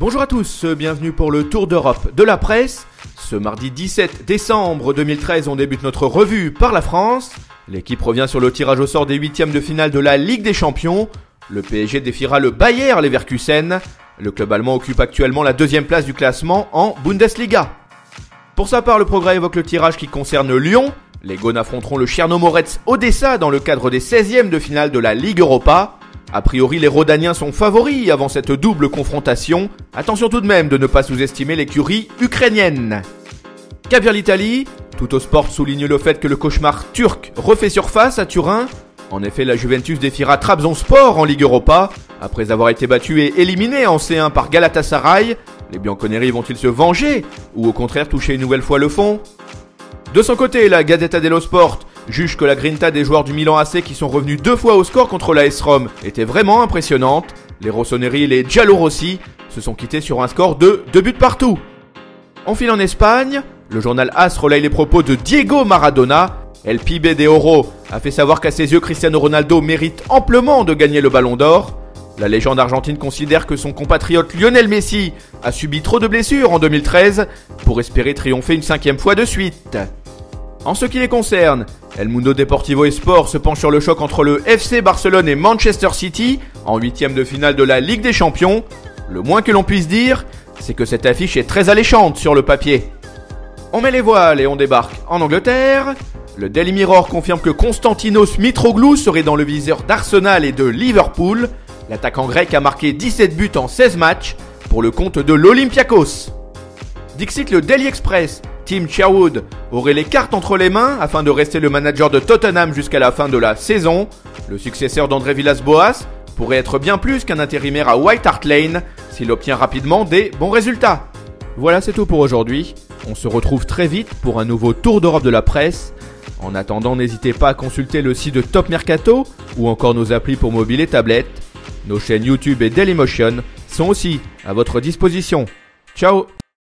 Bonjour à tous, bienvenue pour le Tour d'Europe de la presse. Ce mardi 17 décembre 2013, on débute notre revue par la France. L'équipe revient sur le tirage au sort des huitièmes de finale de la Ligue des Champions. Le PSG défiera le Bayer Leverkusen. Le club allemand occupe actuellement la deuxième place du classement en Bundesliga. Pour sa part, le Progrès évoque le tirage qui concerne Lyon. Les Gaunes affronteront le Chernomorets Odessa dans le cadre des 16e de finale de la Ligue Europa. A priori, les Rhodaniens sont favoris avant cette double confrontation. Attention tout de même de ne pas sous-estimer l'écurie ukrainienne. Cap vers l'Italie, Tuttosport souligne le fait que le cauchemar turc refait surface à Turin. En effet, la Juventus défiera Trabzonspor en Ligue Europa. Après avoir été battu et éliminé en C1 par Galatasaray, les Bianconeri vont-ils se venger ou au contraire toucher une nouvelle fois le fond? De son côté, la Gazzetta dello Sport juge que la grinta des joueurs du Milan AC qui sont revenus 2 fois au score contre l'AS Rome était vraiment impressionnante. Les Rossoneri et les Giallorossi se sont quittés sur un score de 2 buts partout. On file en Espagne, le journal AS relaye les propos de Diego Maradona. El Pibe de Oro a fait savoir qu'à ses yeux Cristiano Ronaldo mérite amplement de gagner le Ballon d'Or. La légende argentine considère que son compatriote Lionel Messi a subi trop de blessures en 2013 pour espérer triompher une 5e fois de suite. En ce qui les concerne, El Mundo Deportivo et Sport se penche sur le choc entre le FC Barcelone et Manchester City en 8e de finale de la Ligue des Champions. Le moins que l'on puisse dire, c'est que cette affiche est très alléchante sur le papier. On met les voiles et on débarque en Angleterre. Le Daily Mirror confirme que Konstantinos Mitroglou serait dans le viseur d'Arsenal et de Liverpool. L'attaquant grec a marqué 17 buts en 16 matchs pour le compte de l'Olympiakos. Dixit le Daily Express, Tim Sherwood aurait les cartes entre les mains afin de rester le manager de Tottenham jusqu'à la fin de la saison. Le successeur d'André Villas-Boas pourrait être bien plus qu'un intérimaire à White Hart Lane s'il obtient rapidement des bons résultats. Voilà, c'est tout pour aujourd'hui. On se retrouve très vite pour un nouveau Tour d'Europe de la presse. En attendant, n'hésitez pas à consulter le site de Top Mercato ou encore nos applis pour mobile et tablette. Nos chaînes YouTube et Dailymotion sont aussi à votre disposition. Ciao!